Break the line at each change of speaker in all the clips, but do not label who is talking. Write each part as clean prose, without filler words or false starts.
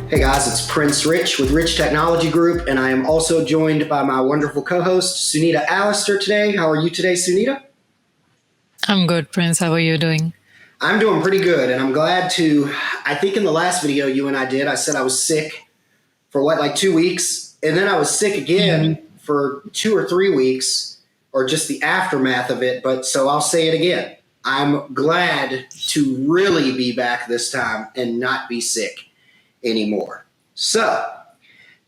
Hey guys, it's Prince Rich with Rich Technology Group, and I am also joined by my wonderful co-host, Sunita Allister today. How are you today, Sunita?
I'm good, Prince. How are you doing?
I'm doing pretty good, and I'm glad to, I think in the last video you and I did, I said I was sick for like 2 weeks, and then I was sick again for 2 or 3 weeks, or just the aftermath of it, but so I'll say it again. I'm glad to really be back this time and not be sick anymore. So,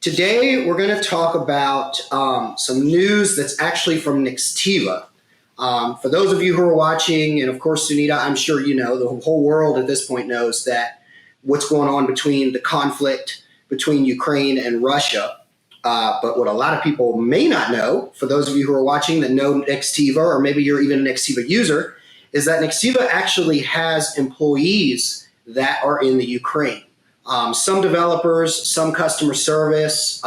today we're going to talk about some news that's actually from Nextiva. For those of you who are watching, and of course, Sunita, I'm sure you know, the whole world at this point knows that what's going on between the conflict between Ukraine and Russia. But what a lot of people may not know, for those of you who are watching that know Nextiva, or maybe you're even a Nextiva user, is that Nextiva actually has employees that are in the Ukraine. Some developers, some customer service,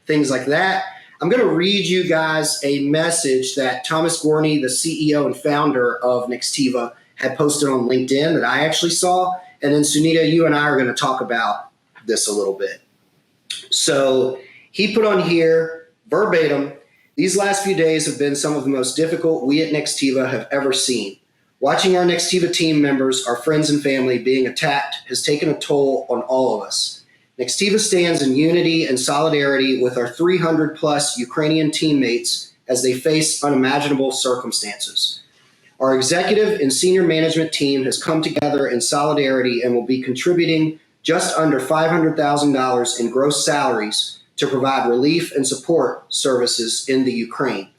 things like that. I'm going to read you guys a message that Thomas Gorney, the CEO and founder of Nextiva, had posted on LinkedIn that I actually saw. And then Sunita, you and I are going to talk about this a little bit. So he put on here, verbatim, "These last few days have been some of the most difficult we at Nextiva have ever seen. Watching our Nextiva team members, our friends and family being attacked has taken a toll on all of us. Nextiva stands in unity and solidarity with our 300 plus Ukrainian teammates as they face unimaginable circumstances. Our executive and senior management team has come together in solidarity and will be contributing just under $500,000 in gross salaries to provide relief and support services in the Ukraine.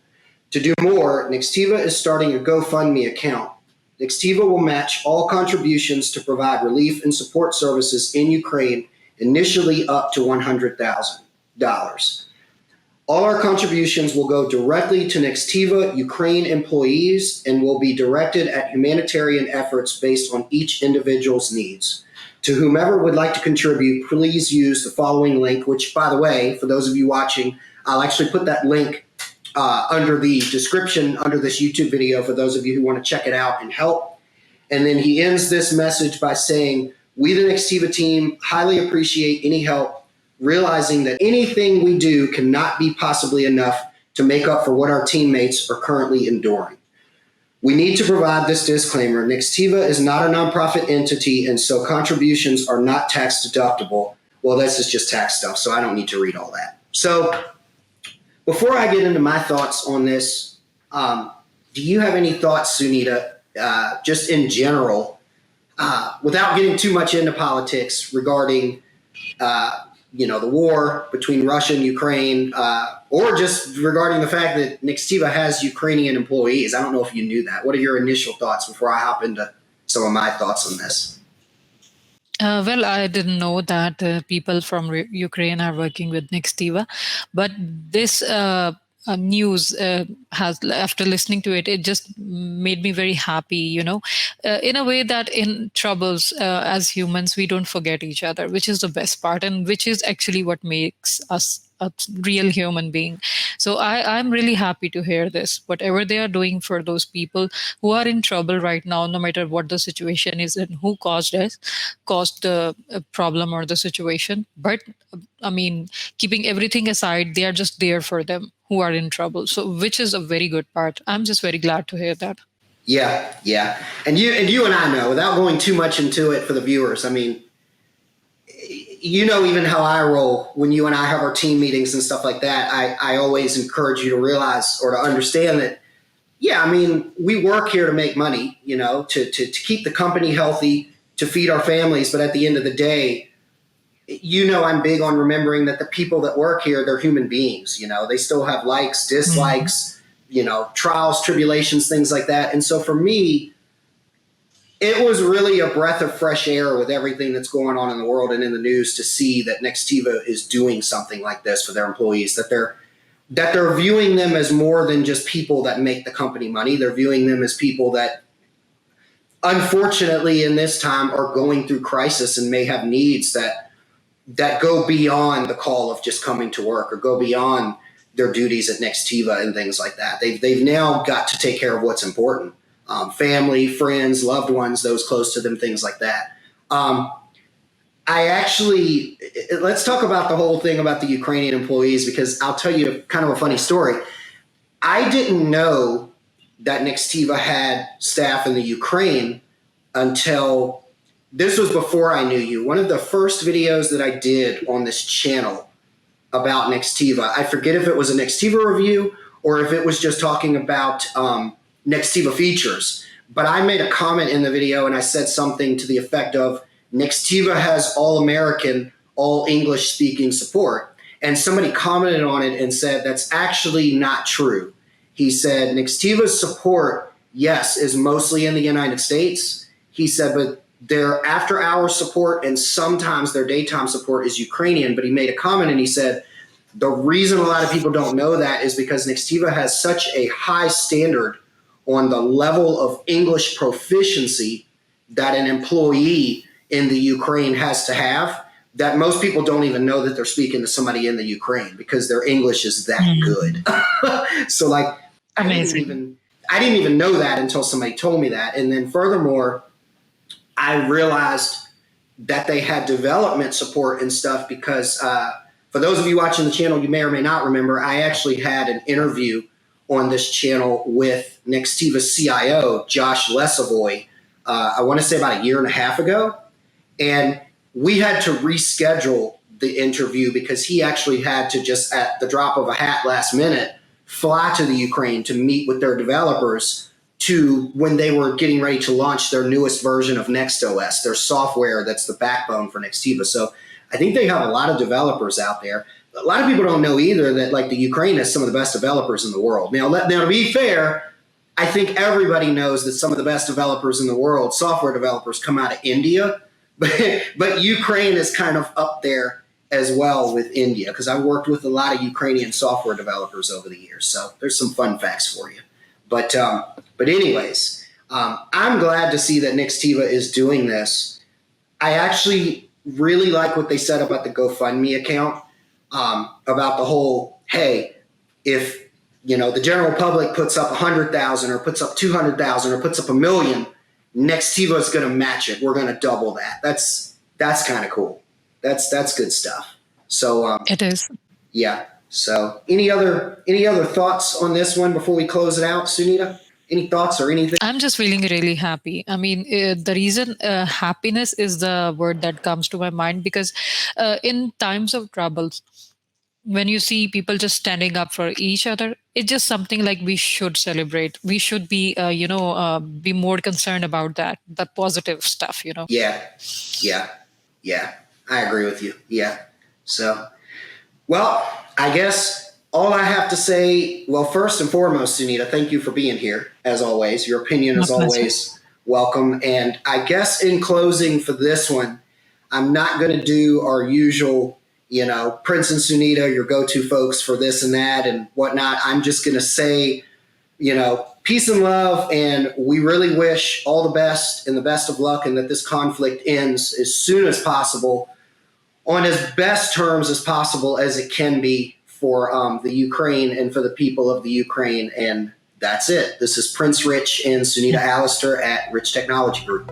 To do more, Nextiva is starting a GoFundMe account. Nextiva will match all contributions to provide relief and support services in Ukraine, initially up to $100,000. All our contributions will go directly to Nextiva Ukraine employees and will be directed at humanitarian efforts based on each individual's needs. To whomever would like to contribute, please use the following link," which, by the way, for those of you watching, I'll actually put that link under the description under this YouTube video for those of you who want to check it out and help. And then he ends this message by saying, "We, the Nextiva team, highly appreciate any help, realizing that anything we do cannot be possibly enough to make up for what our teammates are currently enduring. We need to provide this disclaimer. Nextiva is not a nonprofit entity, and so contributions are not tax deductible." Well, this is just tax stuff, so I don't need to read all that. So before I get into my thoughts on this, do you have any thoughts, Sunita, just in general, without getting too much into politics regarding, the war between Russia and Ukraine, or just regarding the fact that Nextiva has Ukrainian employees? I don't know if you knew that. What are your initial thoughts before I hop into some of my thoughts on this?
Well, I didn't know that people from Ukraine are working with Nextiva, but this news has, after listening to it, it just made me very happy, in a way that in troubles, as humans, we don't forget each other, which is the best part, and which is actually what makes us a real human being. So I'm really happy to hear this. Whatever they are doing for those people who are in trouble right now, no matter what the situation is and who caused the problem or the situation. But I mean, keeping everything aside, they are just there for them who are in trouble. So which is a very good part. I'm just very glad to hear that.
Yeah. And you and I know, without going too much into it for the viewers, I mean, you know, even how I roll when you and I have our team meetings and stuff like that, I always encourage you to realize or to understand that, yeah, I mean, we work here to make money, to keep the company healthy, to feed our families. But at the end of the day, I'm big on remembering that the people that work here, they're human beings. They still have likes, dislikes, trials, tribulations, things like that. And so for me, it was really a breath of fresh air with everything that's going on in the world and in the news to see that Nextiva is doing something like this for their employees, that they're viewing them as more than just people that make the company money. They're viewing them as people that, unfortunately, in this time are going through crisis and may have needs that go beyond the call of just coming to work or go beyond their duties at Nextiva and things like that. They've now got to take care of what's important. Family, friends, loved ones, those close to them, things like that. I actually, let's talk about the whole thing about the Ukrainian employees, because I'll tell you kind of a funny story. I didn't know that Nextiva had staff in the Ukraine until this was before I knew you. One of the first videos that I did on this channel about Nextiva, I forget if it was a Nextiva review or if it was just talking about Nextiva features. But I made a comment in the video and I said something to the effect of, Nextiva has all American, all English speaking support. And somebody commented on it and said, that's actually not true. He said, Nextiva's support, yes, is mostly in the United States. He said, but their after hours support and sometimes their daytime support is Ukrainian. But he made a comment and he said, the reason a lot of people don't know that is because Nextiva has such a high standard on the level of English proficiency that an employee in the Ukraine has to have, that most people don't even know that they're speaking to somebody in the Ukraine because their English is that good. So like,
Amazing.
I didn't even know that until somebody told me that. And then furthermore, I realized that they had development support and stuff because for those of you watching the channel, you may or may not remember, I actually had an interview on this channel with Nextiva's CIO, Josh Lesavoy, I want to say about a year and a half ago. And we had to reschedule the interview because he actually had to just at the drop of a hat last minute fly to the Ukraine to meet with their developers to when they were getting ready to launch their newest version of NextOS, their software that's the backbone for Nextiva. So I think they have a lot of developers out there. A lot of people don't know either that like the Ukraine has some of the best developers in the world. Now to be fair, I think everybody knows that some of the best developers in the world, software developers, come out of India. But Ukraine is kind of up there as well with India because I've worked with a lot of Ukrainian software developers over the years. So there's some fun facts for you. But anyways, I'm glad to see that Nextiva is doing this. I actually really like what they said about the GoFundMe account, about the whole, hey, if the general public puts up 100,000 or puts up 200,000 or puts up $1 million, Nextiva is going to match it. We're going to double that. That's kind of cool. That's good stuff. So
It is.
yeah. So any other thoughts on this one before we close it out, Sunita? Any thoughts or anything?
I'm just feeling really happy. I mean, the reason happiness is the word that comes to my mind because in times of troubles, when you see people just standing up for each other, it's just something like we should celebrate. We should be, be more concerned about that, the positive stuff,
Yeah. I agree with you. Yeah. So, well, I guess all I have to say, well, first and foremost, Sunita, thank you for being here. As always, your opinion is always welcome. And I guess in closing for this one, I'm not going to do our usual, Prince and Sunita, your go-to folks for this and that and whatnot. I'm just going to say, peace and love. And we really wish all the best and the best of luck and that this conflict ends as soon as possible on as best terms as possible as it can be for the Ukraine and for the people of the Ukraine. And that's it. This is Prince Rich and Sunita Allister at Rich Technology Group.